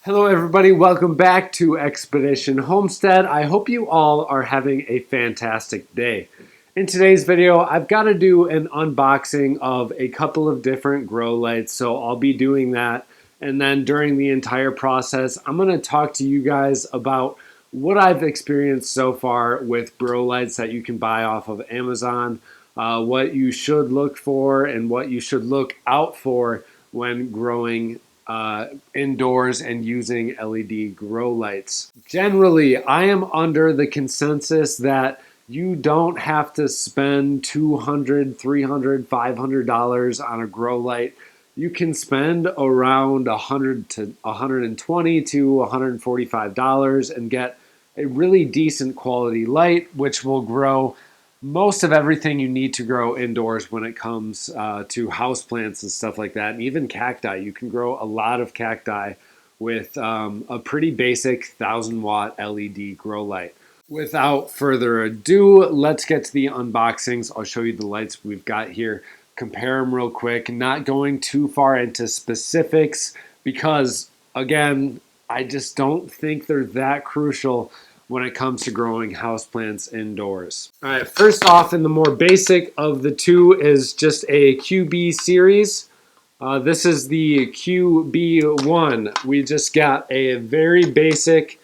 Hello everybody, welcome back to Expedition Homestead. I hope you all are having a fantastic day. In today's video, I've got to do an unboxing of a couple of different grow lights, so I'll be doing that. And then during the entire process, I'm going to talk to you guys about what I've experienced so far with grow lights that you can buy off of Amazon, what you should look for and what you should look out for when growing indoors and using LED grow lights. Generally, I am under the consensus that you don't have to spend $200, $300, $500 on a grow light. You can spend around $100 to $120 to $145 and get a really decent quality light, which will grow most of everything you need to grow indoors when it comes to houseplants and stuff like that, and even cacti. You can grow a lot of cacti with a pretty basic 1000-watt LED grow light. Without further ado, let's get to the unboxings. I'll show you the lights we've got here, compare them real quick, not going too far into specifics because, again, I just don't think they're that crucial when it comes to growing houseplants indoors. All right, first off, in the more basic of the two is just a QB series. This is the QB1. We just got a very basic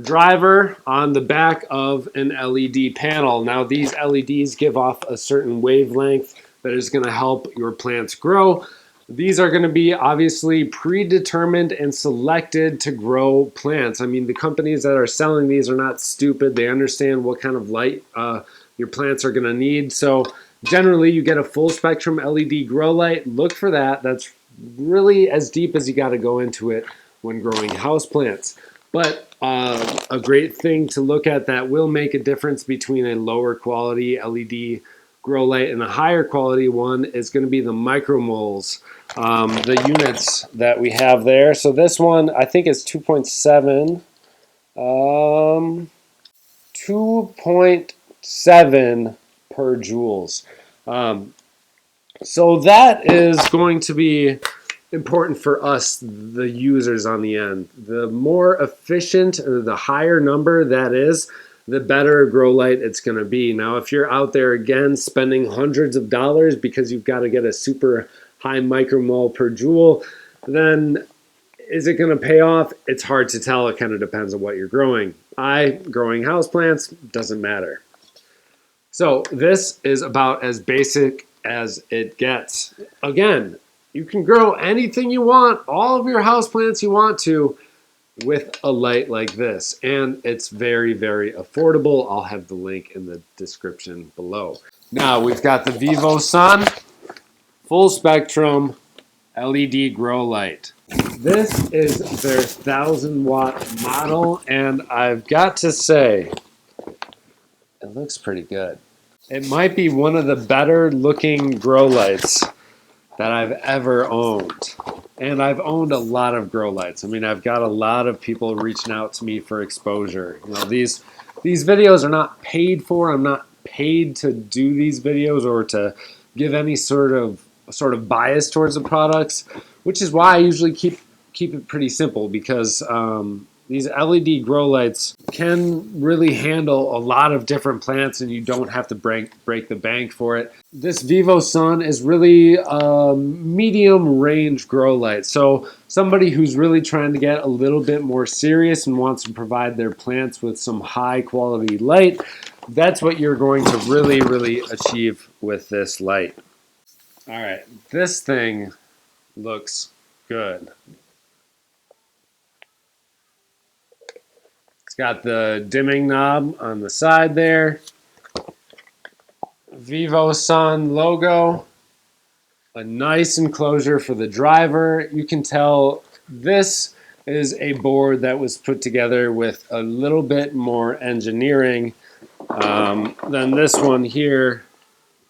driver on the back of an LED panel. Now these LEDs give off a certain wavelength that is going to help your plants grow. These are going to be obviously predetermined and selected to grow plants. I mean, the companies that are selling these are not stupid. They understand what kind of light your plants are going to need. So generally, you get a full spectrum LED grow light. Look for that. That's really as deep as you got to go into it when growing houseplants. But a great thing to look at that will make a difference between a lower quality LED grow light and a higher quality one is going to be the micromoles, the units that we have there. So this one I think is 2.7 2.7 per joules. So that is going to be important for us, the users on the end. The more efficient or the higher number that is, the better grow light it's going to be. Now, if you're out there, again, spending hundreds of dollars because you've got to get a super high micromole per joule, then is it going to pay off? It's hard to tell. It kind of depends on what you're growing. Growing houseplants, doesn't matter. So this is about as basic as it gets. Again, you can grow anything you want, all of your houseplants you want to, with a light like this, and it's very, very affordable. I'll have the link in the description below. Now we've got the Vivosun full spectrum LED grow light. This is their 1000-watt model, and I've got to say, it looks pretty good. It might be one of the better looking grow lights that I've ever owned. And I've owned a lot of grow lights. I mean, I've got a lot of people reaching out to me for exposure. You know, these videos are not paid for. I'm not paid to do these videos or to give any sort of bias towards the products, which is why I usually keep it pretty simple, because these LED grow lights can really handle a lot of different plants and you don't have to break the bank for it. This Vivosun is really a medium range grow light. So somebody who's really trying to get a little bit more serious and wants to provide their plants with some high quality light, that's what you're going to really, really achieve with this light. All right, this thing looks good. It's got the dimming knob on the side there. Vivosun logo. A nice enclosure for the driver. You can tell this is a board that was put together with a little bit more engineering than this one here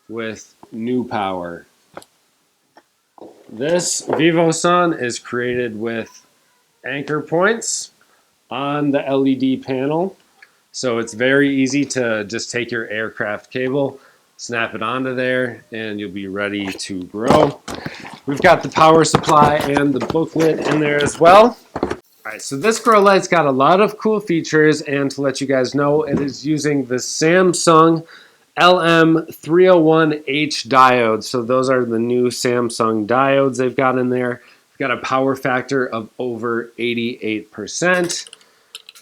with new power. This Vivosun is created with anchor points on the LED panel, so it's very easy to just take your aircraft cable, snap it onto there, and you'll be ready to grow. We've got the power supply and the booklet in there as well. Alright, so this grow light's got a lot of cool features, and to let you guys know, it is using the Samsung LM301H diodes. So those are the new Samsung diodes they've got in there. It's got a power factor of over 88%.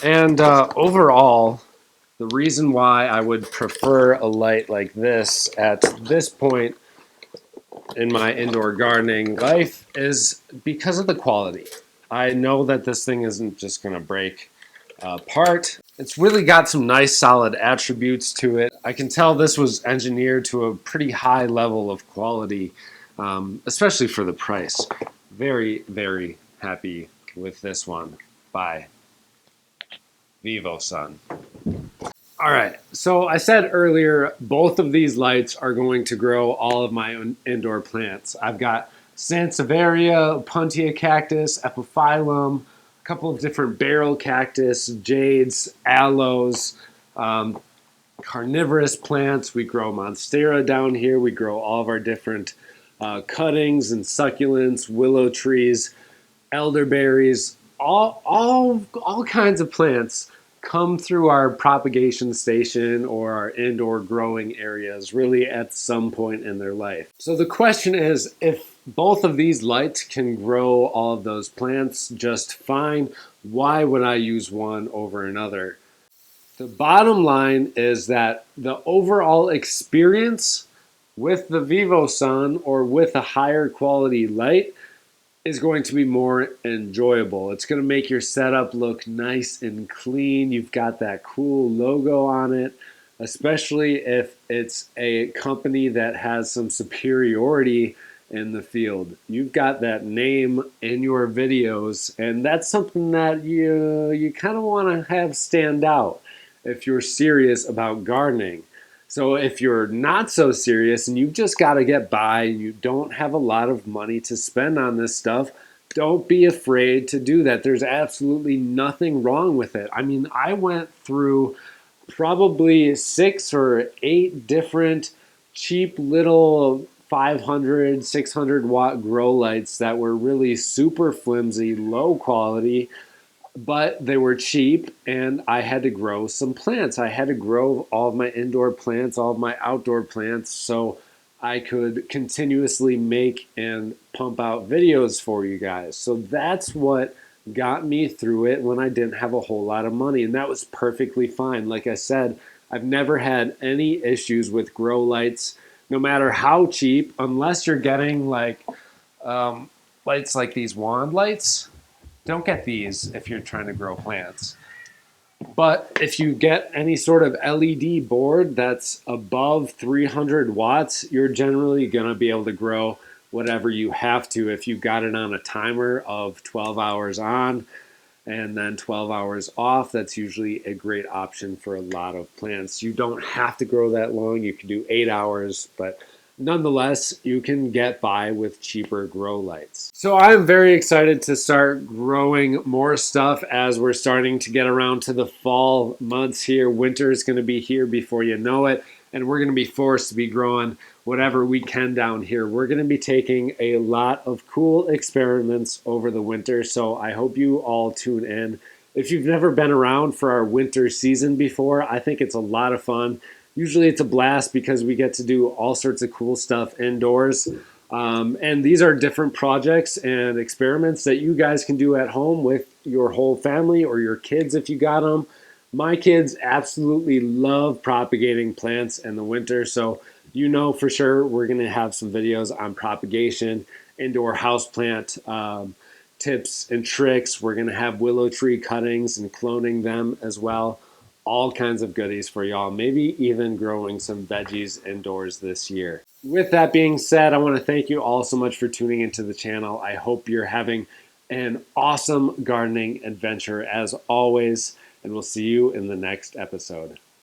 And overall, the reason why I would prefer a light like this at this point in my indoor gardening life is because of the quality. I know that this thing isn't just going to break apart. It's really got some nice solid attributes to it. I can tell this was engineered to a pretty high level of quality, especially for the price. Very, very happy with this one by Vivosun. All right, so I said earlier, both of these lights are going to grow all of my own indoor plants. I've got Sansevieria, Puntia cactus, Epiphyllum, a couple of different barrel cactus, jades, aloes, carnivorous plants. We grow monstera down here. We grow all of our different cuttings and succulents, willow trees, elderberries, all kinds of plants come through our propagation station or our indoor growing areas really at some point in their life. So the question is, if both of these lights can grow all of those plants just fine, why would I use one over another? The bottom line is that the overall experience with the Vivosun or with a higher quality light is going to be more enjoyable. It's going to make your setup look nice and clean. You've got that cool logo on it, especially if it's a company that has some superiority in the field. You've got that name in your videos, and that's something that you kind of want to have stand out if you're serious about gardening. So if you're not so serious and you've just got to get by and you don't have a lot of money to spend on this stuff, don't be afraid to do that. There's absolutely nothing wrong with it. I mean, I went through probably 6 or 8 different cheap little 500, 600 watt grow lights that were really super flimsy, low quality, but they were cheap, and I had to grow some plants. I had to grow all of my indoor plants, all of my outdoor plants, so I could continuously make and pump out videos for you guys. So that's what got me through it when I didn't have a whole lot of money, and that was perfectly fine. Like I said, I've never had any issues with grow lights, no matter how cheap, unless you're getting like lights like these wand lights. Don't get these if you're trying to grow plants. But if you get any sort of LED board that's above 300 watts, you're generally going to be able to grow whatever you have to. If you got it on a timer of 12 hours on and then 12 hours off, that's usually a great option for a lot of plants. You don't have to grow that long. You can do 8 hours, but nonetheless, you can get by with cheaper grow lights. So I'm very excited to start growing more stuff as we're starting to get around to the fall months here. Winter is going to be here before you know it, and we're going to be forced to be growing whatever we can down here. We're going to be taking a lot of cool experiments over the winter, so I hope you all tune in. If you've never been around for our winter season before, I think it's a lot of fun. Usually it's a blast because we get to do all sorts of cool stuff indoors. And these are different projects and experiments that you guys can do at home with your whole family or your kids if you got them. My kids absolutely love propagating plants in the winter, so you know for sure we're going to have some videos on propagation, indoor houseplant tips and tricks. We're going to have willow tree cuttings and cloning them as well. All kinds of goodies for y'all, maybe even growing some veggies indoors this year. With that being said, I want to thank you all so much for tuning into the channel. I hope you're having an awesome gardening adventure as always, and we'll see you in the next episode.